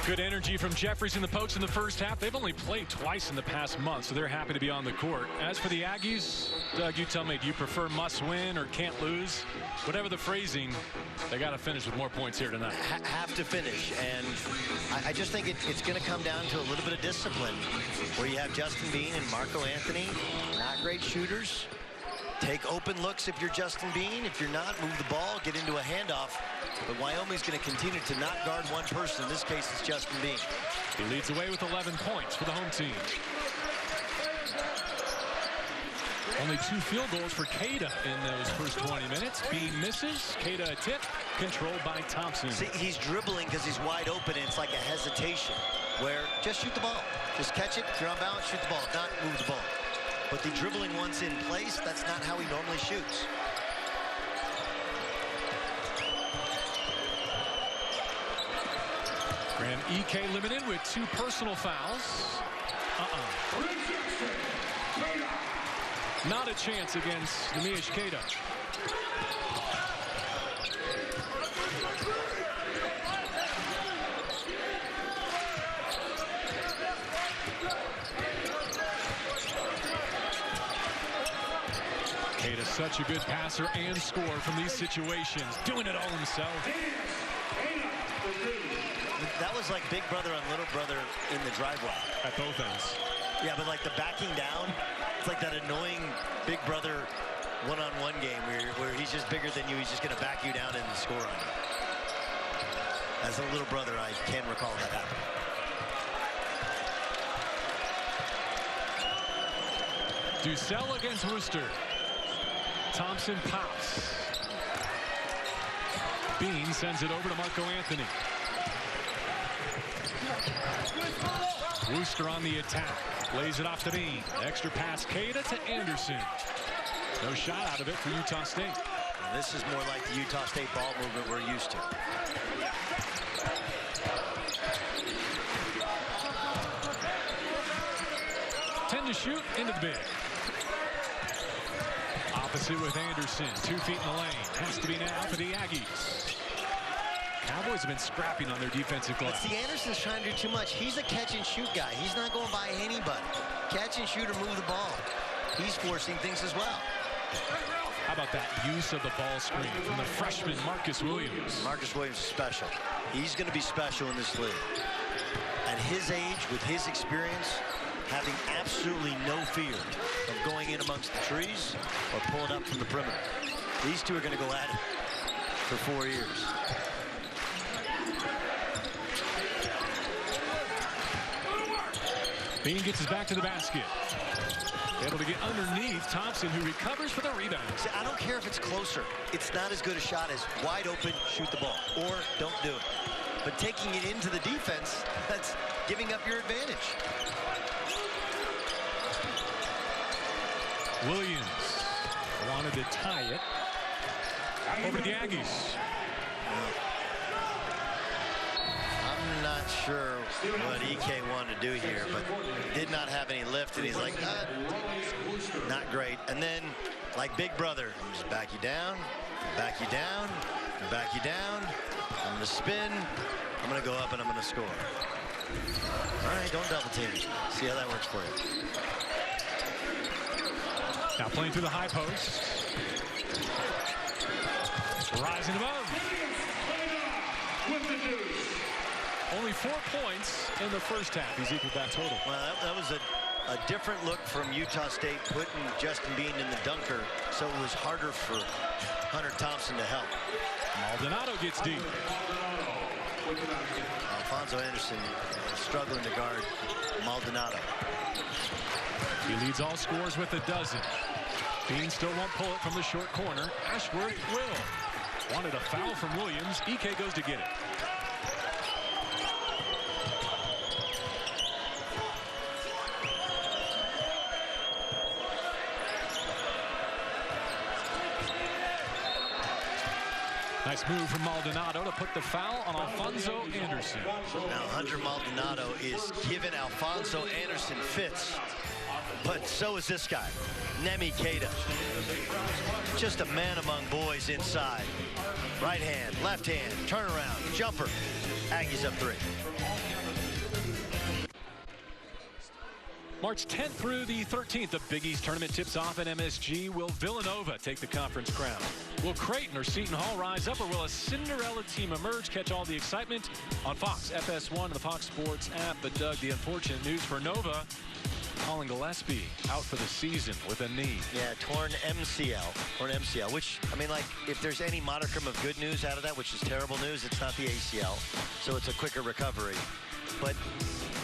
Good energy from Jeffries and the Pokes in the first half. They've only played twice in the past month, so they're happy to be on the court. As for the Aggies, Doug, you tell me, do you prefer must win or can't lose? Whatever the phrasing, they got to finish with more points here tonight. Have to finish, and I just think it's going to come down to a little bit of discipline, where you have Justin Bean and Marco Anthony, not great shooters. Take open looks if you're Justin Bean. If you're not, move the ball, get into a handoff. But Wyoming's going to continue to not guard one person. In this case, it's Justin Bean. He leads away with 11 points for the home team. Only 2 field goals for Cada in those first 20 minutes. Bean misses. Cada a tip, controlled by Thompson. See, he's dribbling because he's wide open, and it's like a hesitation where just shoot the ball. Just catch it. If you're on balance, shoot the ball. If not, move the ball. But the dribbling once in place, that's not how he normally shoots. Graham EK limited with 2 personal fouls. Not a chance against Nemish Cada. Cada's such a good passer and scorer from these situations, doing it all himself. That was like big brother on little brother in the driveway. At both ends. Yeah, but like the backing down, it's like that annoying big brother one-on-one game where he's just bigger than you. He's just going to back you down and score on you. As a little brother, I can recall that happening. Ducell against Worcester. Thompson pops. Bean sends it over to Marco Anthony. Worcester on the attack. Lays it off to Bean. Extra pass, Cada to Anderson. No shot out of it for Utah State. And this is more like the Utah State ball movement we're used to. To shoot into the big. Opposite with Anderson. 2 feet in the lane. Has to be now for the Aggies. Cowboys have been scrapping on their defensive glass. But see, Anderson's trying to do too much. He's a catch and shoot guy. He's not going by anybody. Catch and shoot or move the ball. He's forcing things as well. How about that use of the ball screen from the freshman Marcus Williams? Marcus Williams is special. He's going to be special in this league. At his age, with his experience, having absolutely no fear of going in amongst the trees or pulling up from the perimeter. These two are going to go at it for 4 years. Bean gets his back to the basket. Able to get underneath Thompson, who recovers for the rebound. See, I don't care if it's closer. It's not as good a shot as wide open, shoot the ball, or don't do it. But taking it into the defense, that's giving up your advantage. Williams wanted to tie it over to the Aggies. I'm not sure what EK wanted to do here, but did not have any lift, and he's like, not great. And then, like big brother, just back you down, back you down, back you down. I'm going to spin. I'm going to go up, and I'm going to score. All right, don't double team. See how that works for you. Now playing through the high post. Rising above. Only 4 points in the first half. He's equaled that total. Well, that was a different look from Utah State, putting Justin Bean in the dunker, so it was harder for Hunter Thompson to help. Maldonado gets deep. Alfonso Anderson struggling to guard Maldonado. He leads all scorers with a dozen. Bean still won't pull it from the short corner. Ashworth will. Wanted a foul from Williams. EK goes to get it. Nice move from Maldonado to put the foul on Alfonso Anderson. Now Hunter Maldonado is giving Alfonso Anderson fits, but so is this guy, Nemi Cada. Just a man among boys inside. Right hand, left hand, turnaround, jumper. Aggies up 3. March 10th through the 13th, the Big East tournament tips off at MSG. Will Villanova take the conference crown? Will Creighton or Seton Hall rise up, or will a Cinderella team emerge? Catch all the excitement on Fox, FS1, and the Fox Sports app. But, Doug, the unfortunate news for Nova, Colin Gillespie out for the season with a knee. Yeah, torn MCL, which, I mean, like, if there's any modicum of good news out of that, which is terrible news, it's not the ACL, so it's a quicker recovery. But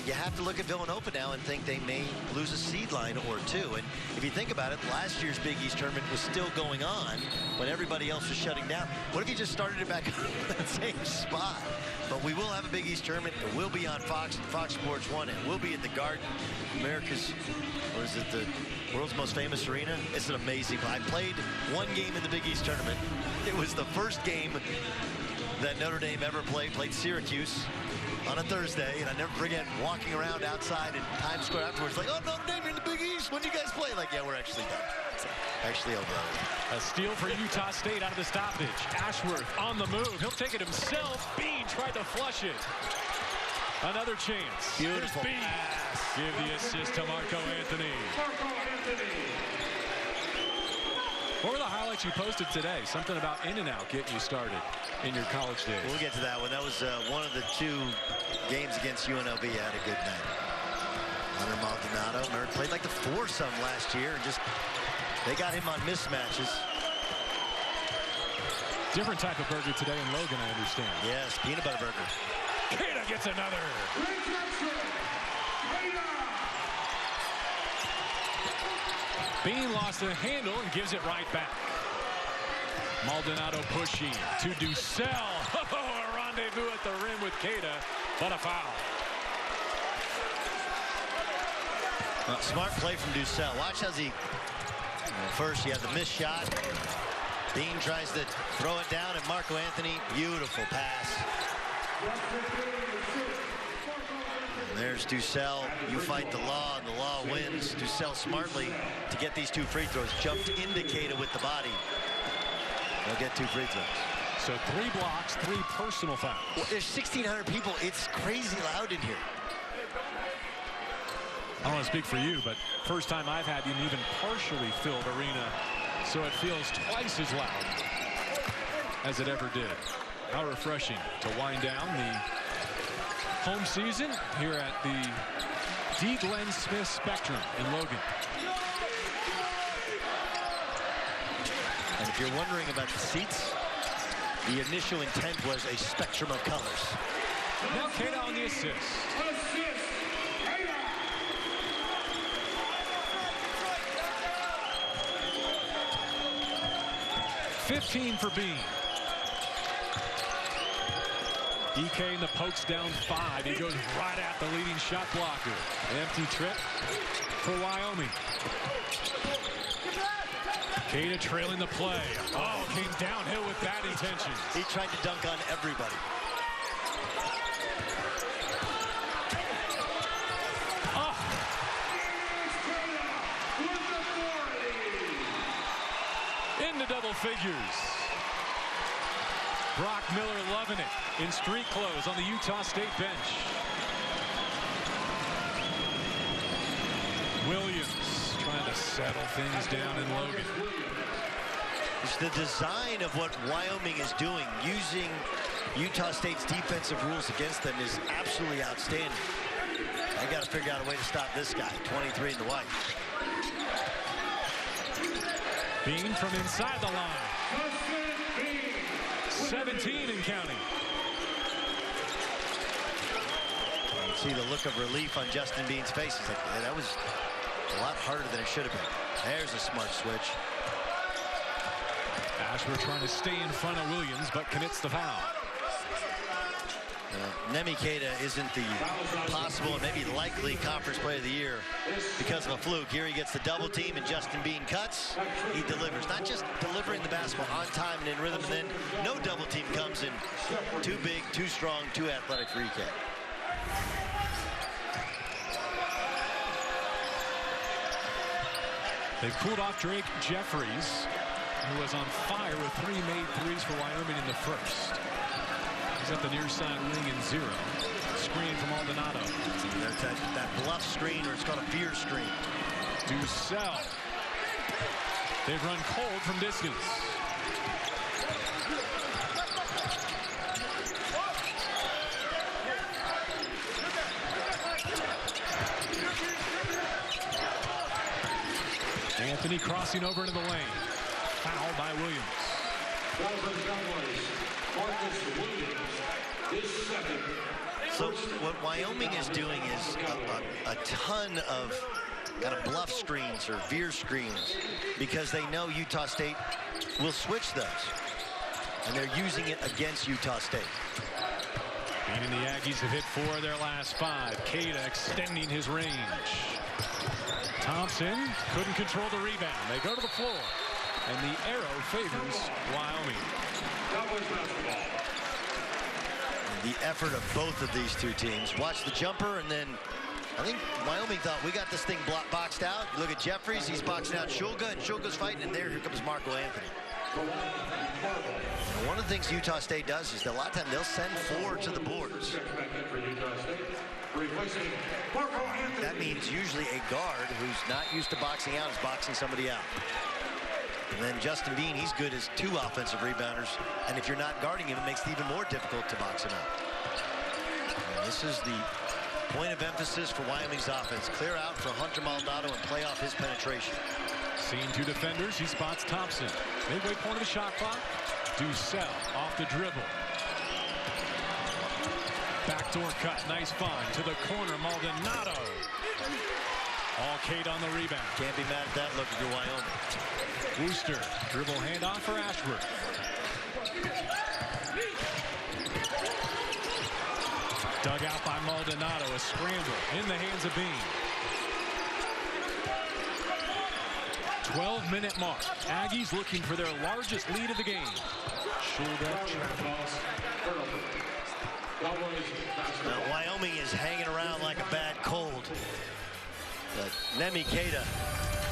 you have to look at Villanova now and think they may lose a seed line or two. And if you think about it, last year's Big East tournament was still going on when everybody else was shutting down. What if you just started it back in the same spot? But we will have a Big East tournament. It will be on Fox and Fox Sports 1. It will be at the Garden, America's, what is it, the world's most famous arena? It's an amazing. I played one game in the Big East tournament. It was the first game that Notre Dame ever played Syracuse on a Thursday, and I never forget walking around outside in Times Square afterwards, like, oh, Notre Dame, you're in the Big East. When do you guys play? Like, yeah, we're actually done. It's actually over. A steal for Utah State out of the stoppage. Ashworth on the move. He'll take it himself. Bean tried to flush it. Another chance. Beautiful. Here's Bean. Give the assist to Marco Anthony. What were the highlights you posted today? Something about In-N-Out getting you started in your college days. We'll get to that one. That was one of the two games against UNLV. Had a good night. Hunter Maldonado played like the foursome last year, and just they got him on mismatches. Different type of burger today in Logan, I understand. Yes, peanut butter burger. Keita gets another. Bean lost the handle and gives it right back. Maldonado pushing to Ducell. Oh, a rendezvous at the rim with Keita, but a foul. Smart play from Ducell. Watch as he, first he had the missed shot. Bean tries to throw it down, and Marco Anthony, beautiful pass. And there's Ducell. You fight the law, and the law wins. Ducell smartly, to get these two free throws, jumped into Keita with the body. They'll get two free throws. So 3 blocks, 3 personal fouls. Well, there's 1,600 people. It's crazy loud in here. I don't want to speak for you, but first time I've had an even partially filled arena, so it feels twice as loud as it ever did. How refreshing to wind down the home season here at the D. Glenn Smith Spectrum in Logan. And if you're wondering about the seats, the initial intent was a spectrum of colors. Now Keita on the assist. 15 for Bean. DK in the pokes down 5. He goes right at the leading shot blocker. An empty trip for Wyoming. Keita trailing the play. Oh, came downhill with bad intentions. He tried to dunk on everybody. Oh. Into double figures. Brock Miller loving it in street clothes on the Utah State bench. Williams trying to settle things down in Logan. It's the design of what Wyoming is doing, using Utah State's defensive rules against them, is absolutely outstanding. They got to figure out a way to stop this guy. 23 in the white. Bean from inside the line. 17 and counting. You can see the look of relief on Justin Bean's face. He's like, yeah, that was a lot harder than it should have been. There's a smart switch. Ashworth trying to stay in front of Williams, but commits the foul. Nemi Keita isn't the possible and maybe likely conference player of the year because of a fluke. Here he gets the double team, and Justin Bean cuts. He delivers. Not just delivering the basketball on time and in rhythm, and then no double team comes in. Too big, too strong, too athletic for EK. They've cooled off Drake Jeffries, who was on fire with 3 made threes for Wyoming in the first. He's at the near side wing in 0. screen from Maldonado. There's that bluff screen, or it's called a fear screen. Ducell. They've run cold from distance. Anthony crossing over into the lane. Foul by Williams. So what Wyoming is doing is a ton of kind of bluff screens or veer screens, because they know Utah State will switch those, and they're using it against Utah State. Meaning the Aggies have hit 4 of their last 5. Keita extending his range. Thompson couldn't control the rebound. They go to the floor, and the arrow favors Wyoming. The effort of both of these two teams. Watch the jumper, and then I think Wyoming thought, we got this thing boxed out. Look at Jeffries, he's boxing out Shulga, and Shulga's fighting, and here comes Marco Anthony. And one of the things Utah State does is that a lot of times they'll send 4 to the boards. That means usually a guard who's not used to boxing out is boxing somebody out. And then Justin Bean, he's good as 2 offensive rebounders. And if you're not guarding him, it makes it even more difficult to box him out. And this is the point of emphasis for Wyoming's offense. Clear out for Hunter Maldonado and play off his penetration. Seeing 2 defenders, he spots Thompson. Midway point of the shot clock. Ducell off the dribble. Backdoor cut, nice find to the corner, Maldonado. All Kate on the rebound. Can't be mad at that look if you're Wyoming. Wooster, dribble handoff for Ashworth. Dug out by Maldonado, a scramble in the hands of Bean. 12-minute mark. Aggies looking for their largest lead of the game. Now, Wyoming is hanging around like a bad cold. But Nemi Keita,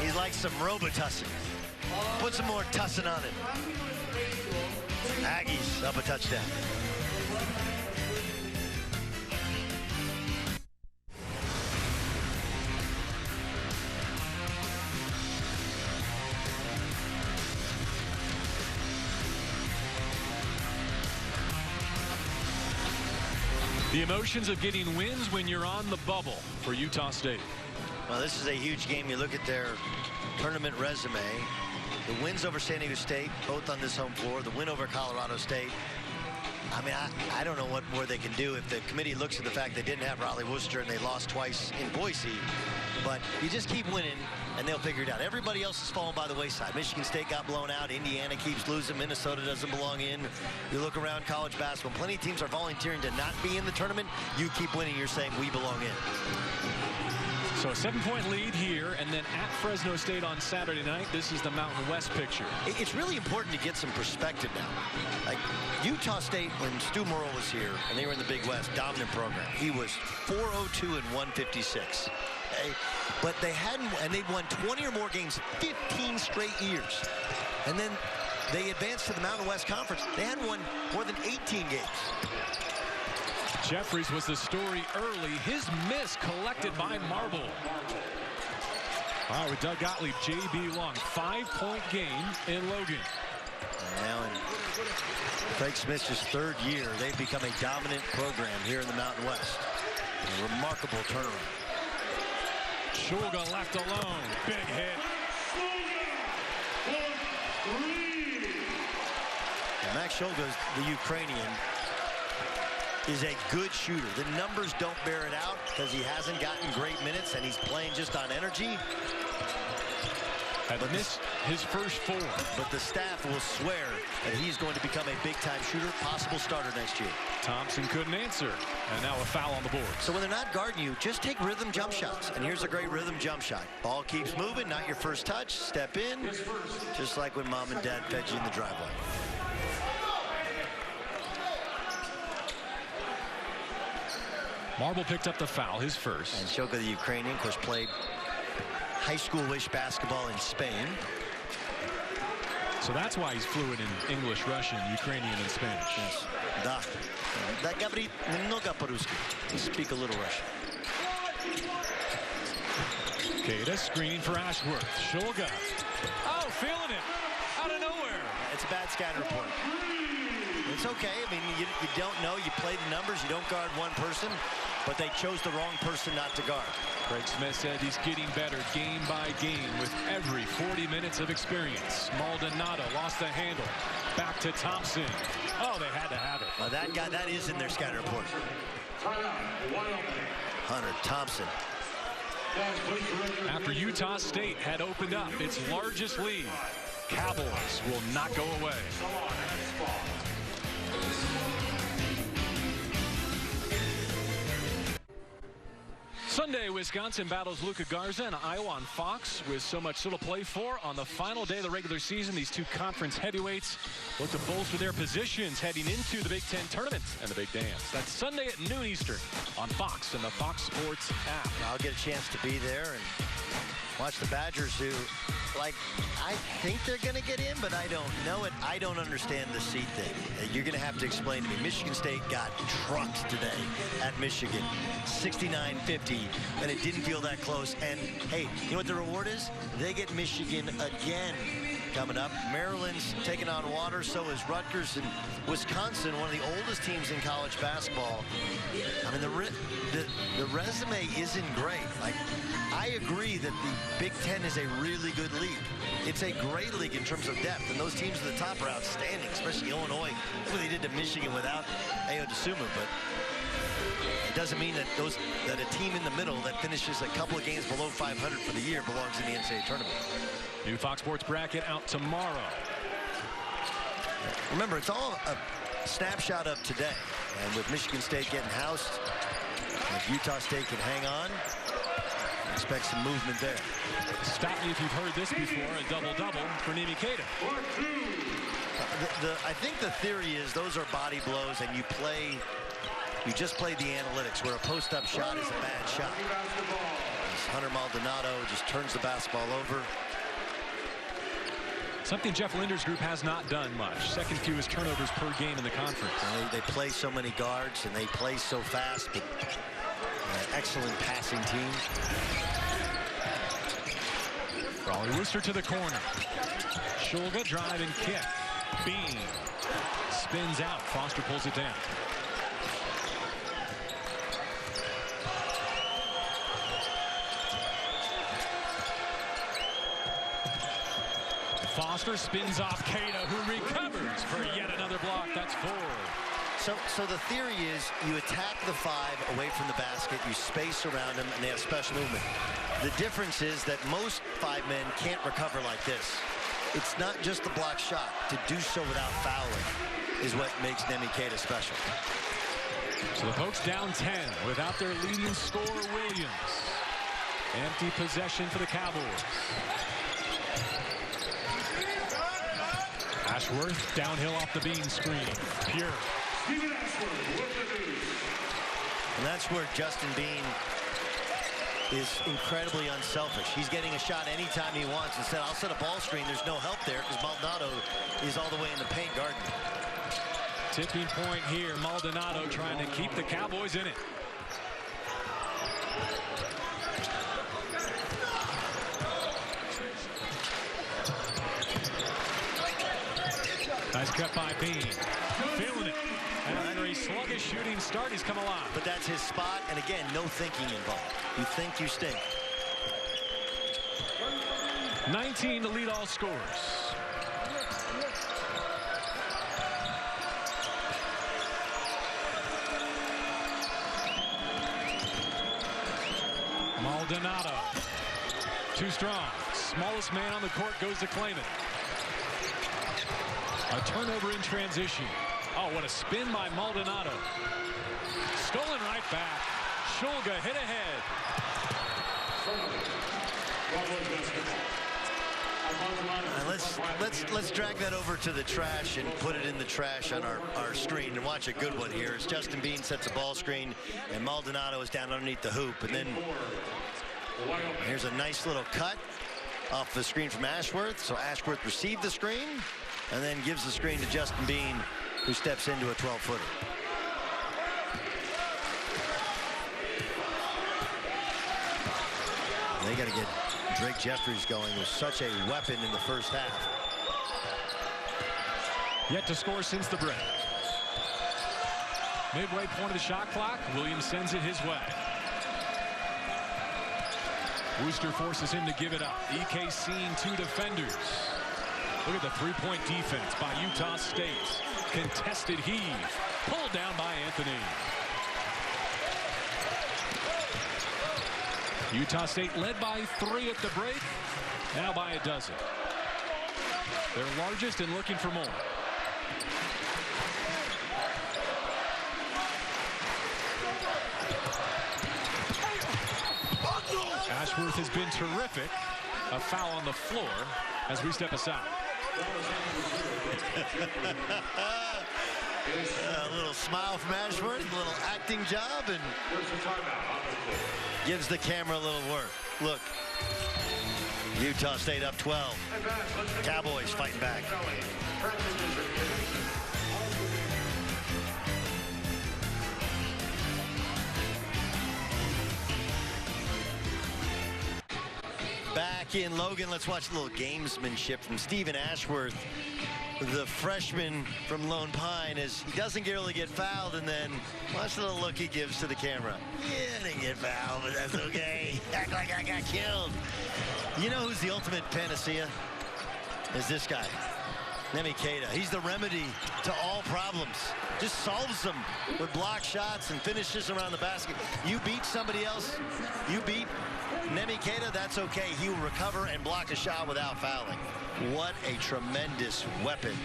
he's like some Robitussin. Put some more tussin on it. Aggies up a touchdown. The emotions of getting wins when you're on the bubble for Utah State. Well, this is a huge game. You look at their tournament resume. The wins over San Diego State, both on this home floor. The win over Colorado State. I mean, I don't know what more they can do if the committee looks at the fact they didn't have Raleigh Worcester and they lost twice in Boise. But you just keep winning, and they'll figure it out. Everybody else is falling by the wayside. Michigan State got blown out. Indiana keeps losing. Minnesota doesn't belong in. You look around college basketball. Plenty of teams are volunteering to not be in the tournament. You keep winning. You're saying we belong in. So a 7-point lead here, and then at Fresno State on Saturday night. This is the Mountain West picture. It's really important to get some perspective now. Like Utah State, when Stu Morrill was here, and they were in the Big West, dominant program. He was 402 and 156. Okay? But they hadn't, and they'd won 20 or more games 15 straight years. And then they advanced to the Mountain West Conference. They hadn't won more than 18 games. Jeffries was the story early. His miss collected by Marble. Wow, with Doug Gottlieb, J.B. Long, 5-point game in Logan. And now in Craig Smith's 3rd year, they've become a dominant program here in the Mountain West. A remarkable turnaround. Shulga left alone. Big hit. And Max Shulga, the Ukrainian, is a good shooter. The numbers don't bear it out because he hasn't gotten great minutes and he's playing just on energy. But missed his first 4. But the staff will swear that he's going to become a big-time shooter, possible starter next year. Thompson couldn't answer, and now a foul on the board. So when they're not guarding you, just take rhythm jump shots. And here's a great rhythm jump shot. Ball keeps moving, not your first touch. Step in, just like when mom and dad fed you in the driveway. Marble picked up the foul, his first. And Shulga, the Ukrainian, of course, played high school-ish basketball in Spain. So that's why he's fluent in English, Russian, Ukrainian, and Spanish. Yes. Da. Da говорит немного по-русски. Speak a little Russian. Keita screen for Ashworth. Shulga. Oh, feeling it out of nowhere. It's a bad scatter report. It's okay. I mean, you don't know. You play the numbers. You don't guard one person, but they chose the wrong person not to guard. Craig Smith said he's getting better game by game with every 40 minutes of experience. Maldonado lost the handle. Back to Thompson. Oh, they had to have it. Well, that guy, that is in their scatter report. Hunter Thompson. After Utah State had opened up its largest lead, Cowboys will not go away. Sunday, Wisconsin battles Luka Garza and Iowa on Fox. With so much still to play for on the final day of the regular season, these two conference heavyweights look to bolster their positions heading into the Big Ten tournament and the Big Dance. That's Sunday at noon Eastern on Fox and the Fox Sports app. I'll get a chance to be there and watch the Badgers, who, like, I think they're going to get in, but I don't know it. I don't understand the seed thing. You're going to have to explain to me. Michigan State got trucked today at Michigan, 69-50, and it didn't feel that close. And, hey, you know what the reward is? They get Michigan again coming up. Maryland's taking on water, so is Rutgers, and Wisconsin, one of the oldest teams in college basketball. I mean, the resume isn't great. Like, I agree that the Big Ten is a really good league. It's a great league in terms of depth, and those teams at the top are outstanding, especially Illinois. That's what they did to Michigan without Ayo Dosunmu, but it doesn't mean that a team in the middle that finishes a couple of games below 500 for the year belongs in the NCAA tournament. New Fox Sports bracket out tomorrow. Remember, it's all a snapshot of today, and with Michigan State getting housed, if Utah State can hang on, expect some movement there. Stop me if you've heard this before. A double-double for Nimi Keita. I think the theory is those are body blows, and you just play the analytics, where a post-up shot is a bad shot. As Hunter Maldonado just turns the basketball over. Something Jeff Linder's group has not done much. Second fewest turnovers per game in the conference. They play so many guards, and they play so fast, but excellent passing team. Raleigh Worcester to the corner. Shulga drive and kick. Bean spins out. Foster pulls it down. Foster spins off Keita, who recovers for yet another block. That's 4. So the theory is you attack the 5 away from the basket, you space around them, and they have special movement. The difference is that most 5 men can't recover like this. It's not just the block shot. To do so without fouling is what makes Nimi Keita special. So the Pokes down 10 without their leading scorer, Williams. Empty possession for the Cowboys. Ashworth downhill off the beam screen. Pure. And that's where Justin Bean is incredibly unselfish. He's getting a shot anytime he wants. Instead, I'll set a ball screen. There's no help there because Maldonado is all the way in the paint guarding. Tipping point here. Maldonado trying to keep the Cowboys in it. Nice cut by Bean. Feeling it. And after a sluggish shooting start, he's come alive. But that's his spot, and again, no thinking involved. You think, you stink. 19 to lead all scorers. Maldonado. Too strong. Smallest man on the court goes to claim it. A turnover in transition. Oh, what a spin by Maldonado. Stolen right back. Shulga hit ahead. Let's drag that over to the trash and put it in the trash on our screen and watch a good one here as Justin Bean sets a ball screen and Maldonado is down underneath the hoop, and then here's a nice little cut off the screen from Ashworth. So Ashworth received the screen and then gives the screen to Justin Bean who steps into a 12-footer. They got to get Drake Jeffries going. Was such a weapon in the first half. Yet to score since the break. Midway point of the shot clock. Williams sends it his way. Wooster forces him to give it up. EK seeing 2 defenders. Look at the three-point defense by Utah State. Contested heave. Pulled down by Anthony. Utah State led by 3 at the break. Now by a dozen. Their largest and looking for more. Ashworth has been terrific. A foul on the floor as we step aside. A little smile from Ashworth, a little acting job, and gives the camera a little work. Look, Utah State up 12. Cowboys fighting back. Back in Logan, let's watch a little gamesmanship from Stephen Ashworth, the freshman from Lone Pine, as he doesn't really get fouled, and then watch the little look he gives to the camera. Yeah, I didn't get fouled, but that's okay. Act like I got killed. You know who's the ultimate panacea? Is this guy, Nemi Keita. He's the remedy to all problems. Just solves them with block shots and finishes around the basket. You beat somebody else, you beat Nemi Keita, that's okay. He will recover and block a shot without fouling. What a tremendous weapon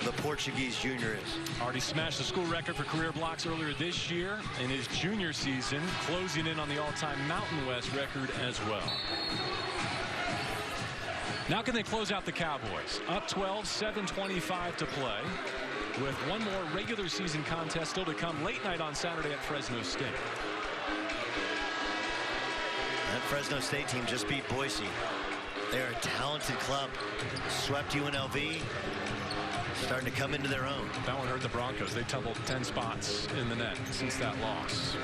the Portuguese junior is. Already smashed the school record for career blocks earlier this year in his junior season, closing in on the all-time Mountain West record as well. Now can they close out the Cowboys? Up 12, 7:25 to play, with one more regular season contest still to come late night on Saturday at Fresno State. That Fresno State team just beat Boise. They're a talented club. Swept UNLV. Starting to come into their own. That one hurt the Broncos. They tumbled 10 spots in the net since that loss.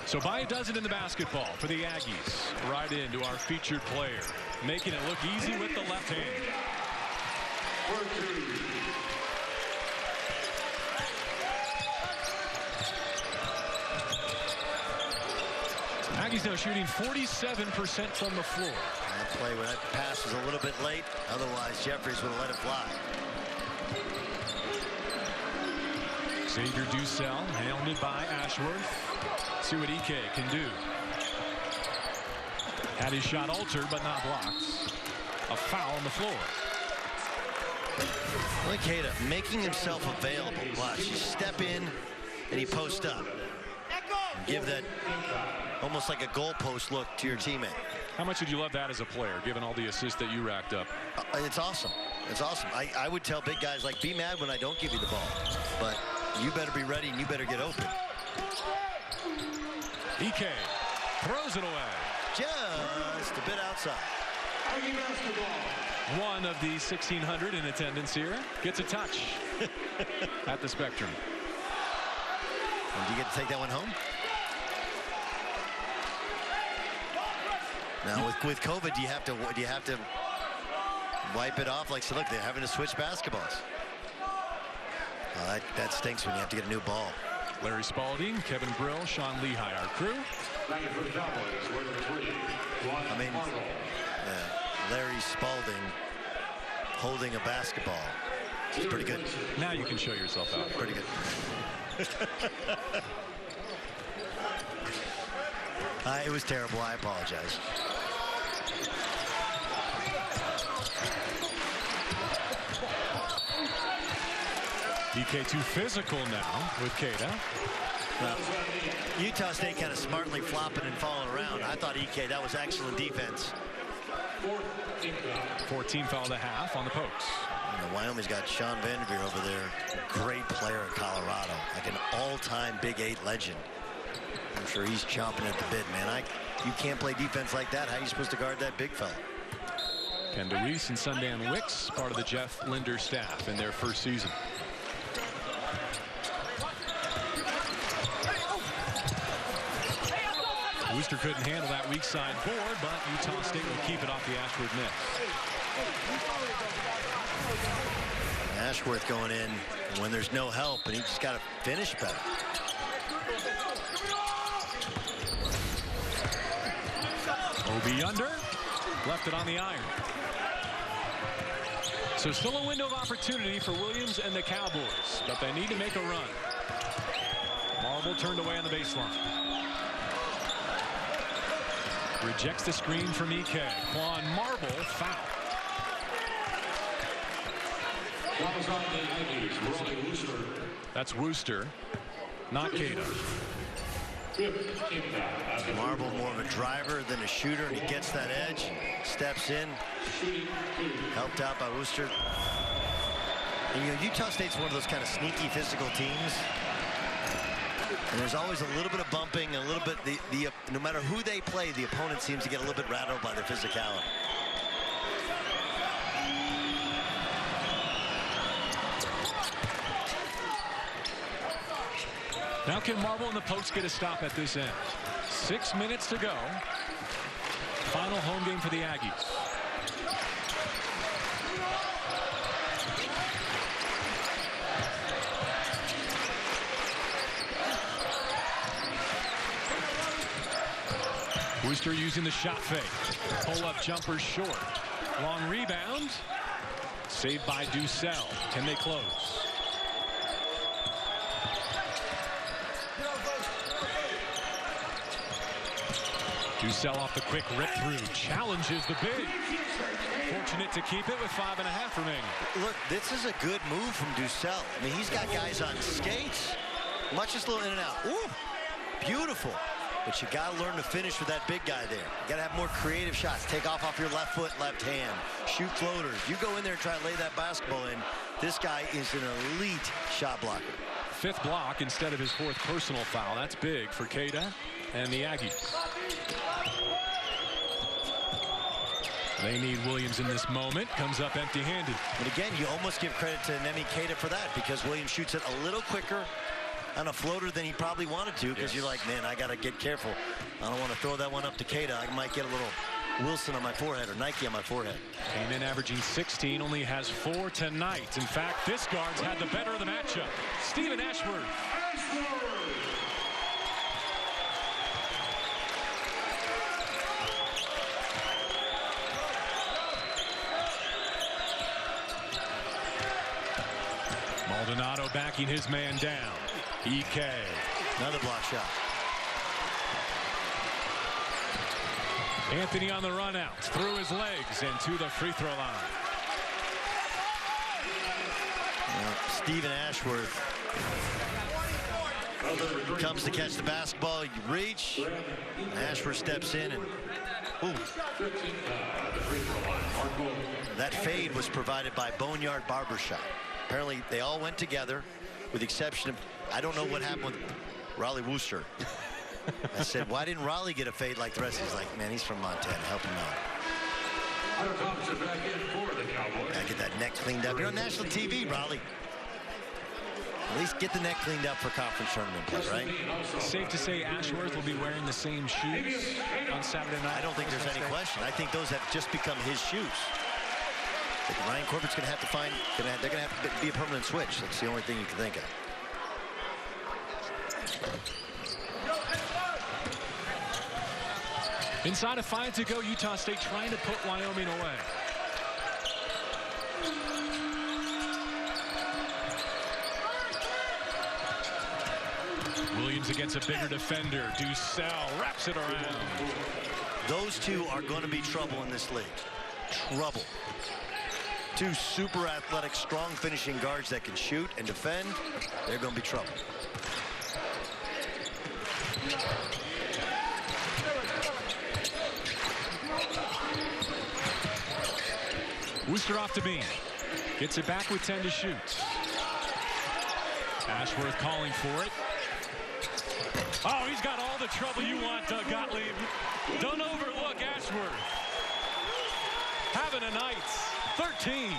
So by a dozen in the basketball for the Aggies. Right into our featured player. Making it look easy with the left hand. Aggies now shooting 47% from the floor. That play when that pass was a little bit late. Otherwise, Jeffries would have let it fly. Xavier Dussel hounded by Ashworth. See what EK can do. Had his shot altered, but not blocked. A foul on the floor. Look, Keita making himself available. Watch, you step in and you post up. And give that almost like a goalpost look to your teammate. How much did you love that as a player, given all the assists that you racked up? It's awesome. It's awesome. I would tell big guys, like, be mad when I don't give you the ball, but you better be ready and you better get open. EK throws it away. Just a bit outside. One of the 1,600 in attendance here gets a touch at the Spectrum. And do you get to take that one home? Now with COVID, do you have to wipe it off? Like, so look, they're having to switch basketballs. That stinks when you have to get a new ball. Larry Spalding, Kevin Brill, Sean Lehigh, our crew. I mean, Larry Spalding holding a basketball. It's pretty good. Now you can show yourself out. Pretty good. It was terrible. I apologize. EK too physical now with Keita. Well, Utah State kind of smartly flopping and falling around. I thought EK, that was excellent defense. 14 foul and a half on the Pokes. Wyoming's got Sean Vanderveer over there. Great player in Colorado. Like an all-time Big 8 legend. I'm sure he's chomping at the bit, man. You can't play defense like that. How are you supposed to guard that big fella? Ken DeWeese and Sundan Wicks, part of the Jeff Linder staff in their first season. Wooster couldn't handle that weak side board, but Utah State will keep it off the Ashworth net. Ashworth going in when there's no help, and he just got to finish better. Obi under, left it on the iron. So still a window of opportunity for Williams and the Cowboys, but they need to make a run. Marble turned away on the baseline. Rejects the screen from EK. Quan Marble foul. That's Wooster, not Cato. Marble more of a driver than a shooter, and he gets that edge, steps in, helped out by Wooster. And you know, Utah State's one of those kind of sneaky physical teams. And there's always a little bit of bumping, a little bit, no matter who they play, the opponent seems to get a little bit rattled by their physicality. Now can Marble and the Pokes get a stop at this end? 6 minutes to go. Final home game for the Aggies. Wooster using the shot fake. Pull-up jumper short. Long rebound. Saved by Ducell. Can they close? Ducell off the quick rip through. Challenges the big. Fortunate to keep it with 5.5 remaining. Look, this is a good move from Ducell. I mean, he's got guys on skates. Much just a little in and out. Ooh, beautiful. But you got to learn to finish with that big guy there. You got to have more creative shots. Take off your left foot, left hand. Shoot floaters. You go in there and try to lay that basketball in. This guy is an elite shot blocker. 5th block instead of his 4th personal foul. That's big for Keita and the Aggies. They need Williams in this moment. Comes up empty-handed. And again, you almost give credit to Nemi Keita for that, because Williams shoots it a little quicker on a floater than he probably wanted to, because you're like, man, I got to get careful. I don't want to throw that one up to Keita. I might get a little Wilson on my forehead or Nike on my forehead. Came in averaging 16, only has 4 tonight. In fact, this guard's had the better of the matchup. Stephen Ashworth. Maldonado backing his man down. EK. Another block shot. Anthony on the run out, through his legs and to the free throw line. Stephen Ashworth comes to catch the basketball. You reach. Ashworth steps in and that fade was provided by Boneyard Barbershop. Apparently they all went together, with the exception of, I don't know what happened with Raleigh Wooster. I said, why didn't Raleigh get a fade like the rest? He's like, man, he's from Montana. Help him out. Gotta get that neck cleaned up. You're on national TV, Raleigh. At least get the neck cleaned up for conference tournament play, right? Safe to say Ashworth will be wearing the same shoes on Saturday night. I don't think there's any question. I think those have just become his shoes. Ryan Corbett's going to have to find, they're going to have to be a permanent switch. That's the only thing you can think of. Inside of 5 to go, Utah State trying to put Wyoming away. Williams against a bigger defender. Ducell wraps it around. Those two are going to be trouble in this league. Trouble. Two super athletic, strong finishing guards that can shoot and defend. They're going to be trouble. Wooster off to Bean. Gets it back with 10 to shoot. Ashworth calling for it. Oh, he's got all the trouble you want, Doug Gottlieb. Don't overlook Ashworth. having a night. 13.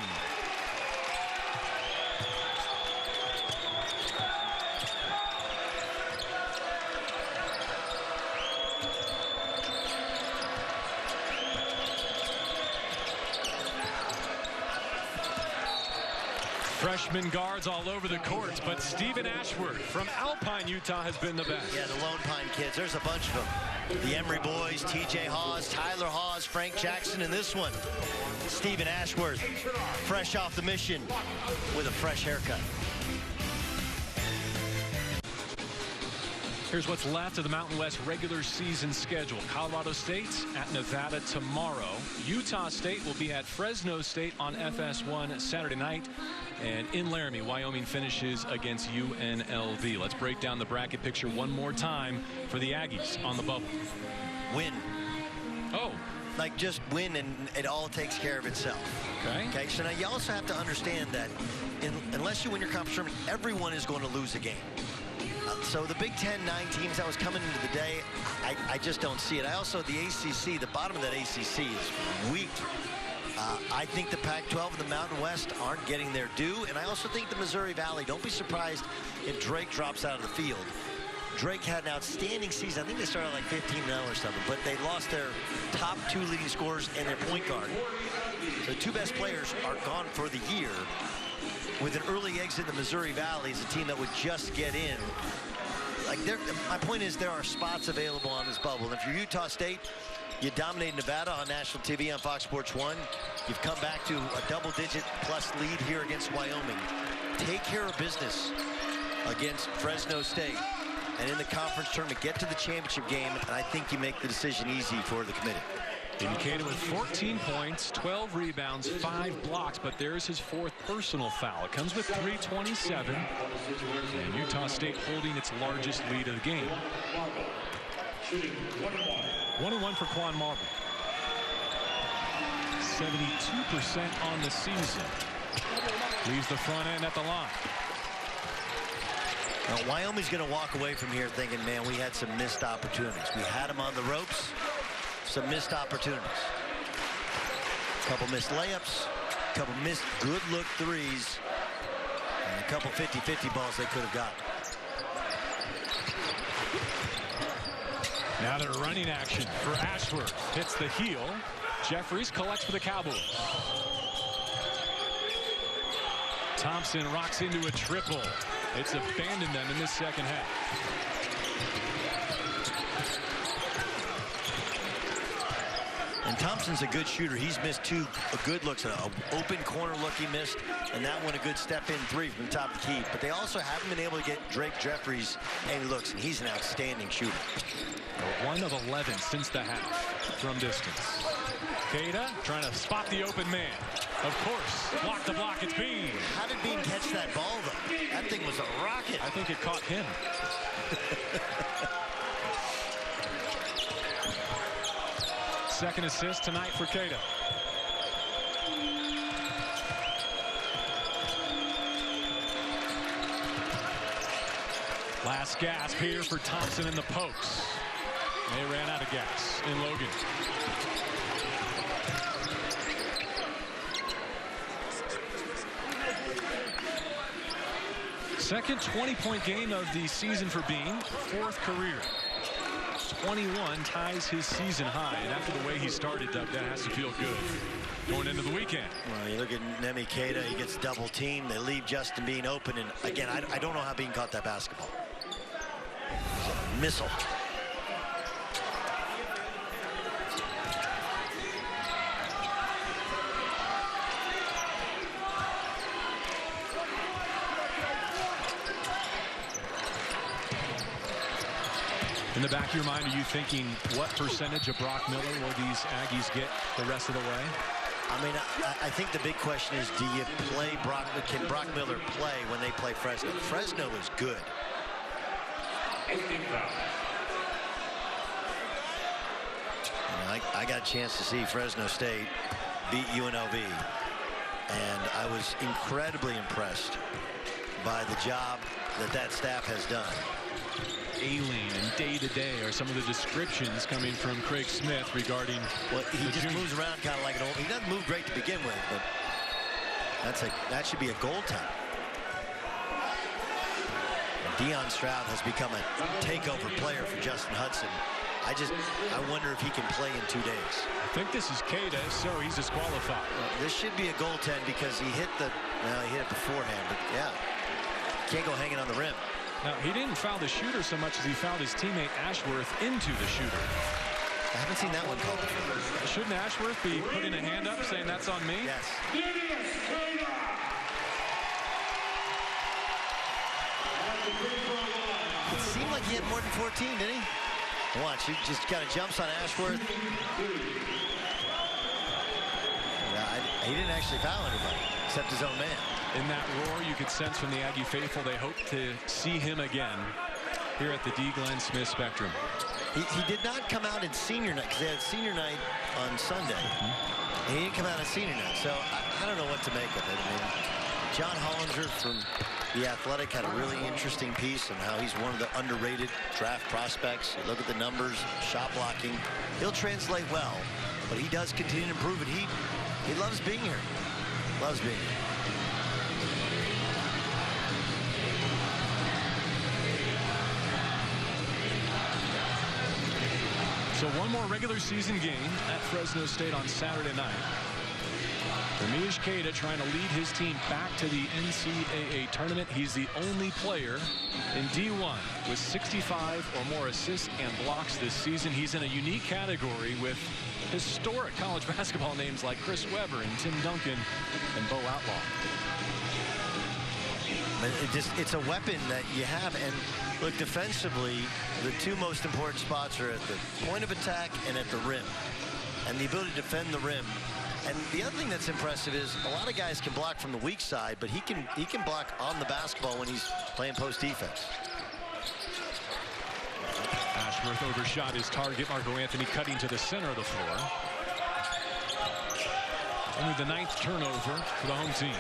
Freshman guards all over the courts, but Stephen Ashworth from Alpine, Utah has been the best. Yeah, the Lone Pine kids, there's a bunch of them. The Emory boys, TJ Hawes, Tyler Hawes, Frank Jackson, and this one, Stephen Ashworth, fresh off the mission with a fresh haircut. Here's what's left of the Mountain West regular season schedule. Colorado State at Nevada tomorrow. Utah State will be at Fresno State on FS1 Saturday night. And in Laramie, Wyoming finishes against UNLV. Let's break down the bracket picture one more time for the Aggies on the bubble. Win. Oh. Like, just win and it all takes care of itself. Okay, so now you also have to understand that unless you win your conference tournament, everyone is going to lose a game. So the Big Ten 9 teams that was coming into the day, I just don't see it. I also, the ACC, the bottom of that ACC is weak. I think the Pac-12 and the Mountain West aren't getting their due, and I also think the Missouri Valley, don't be surprised if Drake drops out of the field. Drake had an outstanding season. I think they started like 15-0 or something, but they lost their top 2 leading scorers and their point guard. The 2 best players are gone for the year. With an early exit in the Missouri Valley as a team that would just get in. Like, my point is there are spots available on this bubble. And if you're Utah State, you dominate Nevada on national TV on Fox Sports 1. You've come back to a double-digit plus lead here against Wyoming. Take care of business against Fresno State. And in the conference tournament, get to the championship game, and I think you make the decision easy for the committee. Indicated with 14 points, 12 rebounds, 5 blocks, but there's his 4th personal foul. It comes with 3:27, and Utah State holding its largest lead of the game. 1-1 for Quan Marble. 72% on the season. Leaves the front end at the line. Now, Wyoming's going to walk away from here thinking, man, we had some missed opportunities. We had them on the ropes. Some missed opportunities. A couple missed layups, a couple missed good look threes, and a couple 50-50 balls they could have got. Now they're running action for Ashworth. Hits the heel. Jeffries collects for the Cowboys. Thompson rocks into a triple. It's abandoned them in the second half. And Thompson's a good shooter. He's missed 2 good looks. An open corner look he missed, and that one a good step-in 3 from the top of the key. But they also haven't been able to get Drake Jeffries any looks, and he's an outstanding shooter. 1 of 11 since the half from distance. Queta trying to spot the open man. Of course, block the block. It's Bean. How did Bean catch that ball, though? That thing was a rocket. I think it caught him. Second assist tonight for Queta. Last gasp here for Thompson and the Pokes. They ran out of gas in Logan. Second 20-point game of the season for Bean. 4th career. 21 ties his season high, and after the way he started, Doug, that has to feel good going into the weekend. Well, you look at Nemi Queta, he gets double teamed. They leave Justin Bean open, and again, I don't know how Bean caught that basketball. It was a missile. In the back of your mind, are you thinking what percentage of Brock Miller will these Aggies get the rest of the way? I mean, I think the big question is, do you play Brock? Can Brock Miller play when they play Fresno? Fresno is good. I got a chance to see Fresno State beat UNLV, and I was incredibly impressed by the job that staff has done. ailing and day-to-day are some of the descriptions coming from Craig Smith regarding. Well, he just moves around kind of like an old. He doesn't move great to begin with, but that should be a goaltender. Deion Stroud has become a takeover player for Justin Hudson. I wonder if he can play in 2 days. I think this is Cada, so he's disqualified. Well, this should be a goaltend because he hit it beforehand, but yeah, can't go hanging on the rim. Now, he didn't foul the shooter so much as he fouled his teammate Ashworth into the shooter. I haven't seen that one called before. Shouldn't Ashworth be putting a hand up saying that's on me? Yes. It seemed like he had more than 14, didn't he? Watch, he just kind of jumps on Ashworth. Yeah, he didn't actually foul anybody except his own man. In that roar, you could sense from the Aggie faithful they hope to see him again here at the D. Glenn Smith Spectrum. He did not come out in senior night because they had senior night on Sunday. And he didn't come out on senior night, so I don't know what to make of it. I mean, John Hollinger from The Athletic had a really interesting piece on how he's one of the underrated draft prospects. You look at the numbers, shot blocking. He'll translate well, but he does continue to improve, and he loves being here. Loves being here. So one more regular season game at Fresno State on Saturday night. Ramesh Cada trying to lead his team back to the NCAA tournament. He's the only player in D1 with 65 or more assists and blocks this season. He's in a unique category with historic college basketball names like Chris Webber and Tim Duncan and Bo Outlaw. It's a weapon that you have, and look, defensively, the two most important spots are at the point of attack and at the rim, and the ability to defend the rim. And the other thing that's impressive is a lot of guys can block from the weak side, but he can block on the basketball when he's playing post defense. Ashworth overshot his target. Marco Anthony cutting to the center of the floor. Only the 9th turnover for the home team.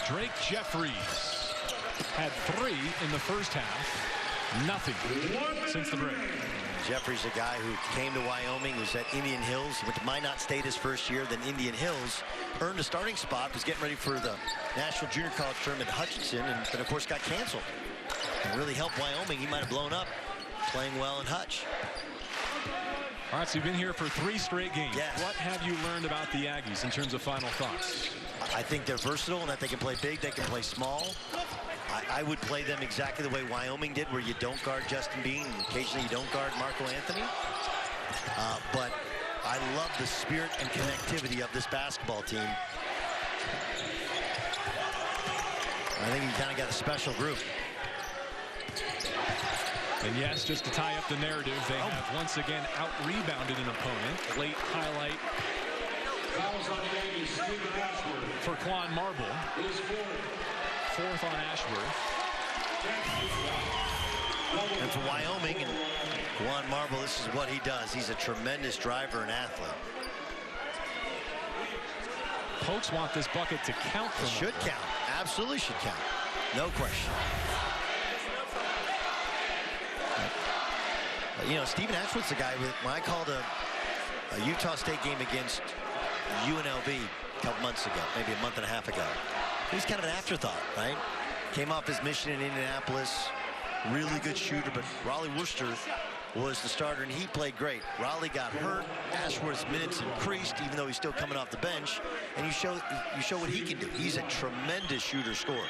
Drake Jeffries had 3 in the first half. Nothing since the break. Jeffries, a guy who came to Wyoming, was at Indian Hills, went to Minot State his first year, then Indian Hills, earned a starting spot, was getting ready for the National Junior College Tournament at Hutchinson, and then, of course, got canceled. And really helped Wyoming. He might have blown up playing well in Hutch. All right, so you've been here for 3 straight games. Yes. What have you learned about the Aggies in terms of final thoughts? I think they're versatile and that they can play big, they can play small. I would play them exactly the way Wyoming did, where you don't guard Justin Bean, and occasionally you don't guard Marco Anthony. But I love the spirit and connectivity of this basketball team. I think you kind of got a special group. And yes, just to tie up the narrative, they have once again out-rebounded an opponent. Late highlight for Quan Marble. 4th on Ashworth. And for Wyoming and Quan Marble, this is what he does. He's a tremendous driver and athlete. Pokes want this bucket to count for them. Should count. Absolutely should count. No question. You know, Stephen Ashworth's a guy with, when I called a Utah State game against UNLV a couple months ago, maybe a month and a half ago. He was kind of an afterthought, right? Came off his mission in Indianapolis, really good shooter, but Raleigh Worcester was the starter, and he played great. Raleigh got hurt. Ashworth's minutes increased, even though he's still coming off the bench, and you show what he can do. He's a tremendous shooter scorer.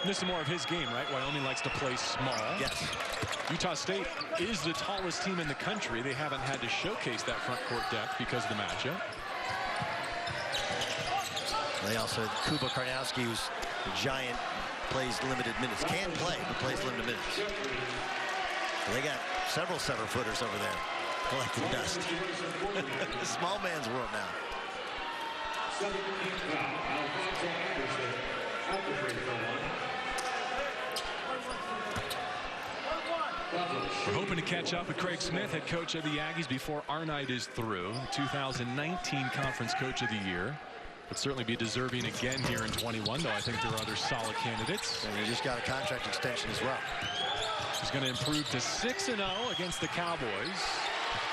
This is more of his game, right? Wyoming likes to play small. Yes. Utah State is the tallest team in the country. They haven't had to showcase that front court depth because of the matchup. They also have Kuba Karnowski, who's a giant, plays limited minutes. Can play, but plays limited minutes. They got several 7-footers over there collecting dust. Small man's world now. We're hoping to catch up with Craig Smith, head coach of the Aggies, before our night is through. 2019 Conference Coach of the Year. Would certainly be deserving again here in 21, though I think there are other solid candidates. And he just got a contract extension as well. He's going to improve to 6-0 against the Cowboys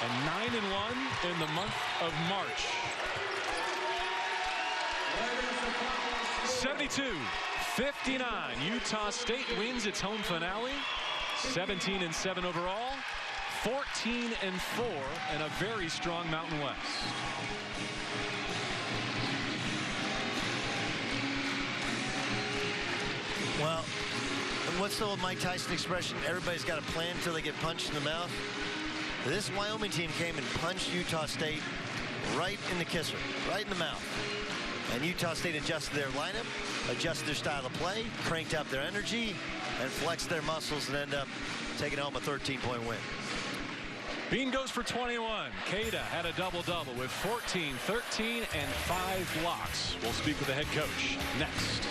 and 9-1 in the month of March. 72-59. Utah State wins its home finale. 17-7 overall. 14-4 and a very strong Mountain West. Well, what's the old Mike Tyson expression? Everybody's got a plan until they get punched in the mouth. This Wyoming team came and punched Utah State right in the kisser, right in the mouth. And Utah State adjusted their lineup, adjusted their style of play, cranked up their energy, and flexed their muscles and end up taking home a 13-point win. Bean goes for 21. Cada had a double-double with 14, 13, and 5 blocks. We'll speak with the head coach next.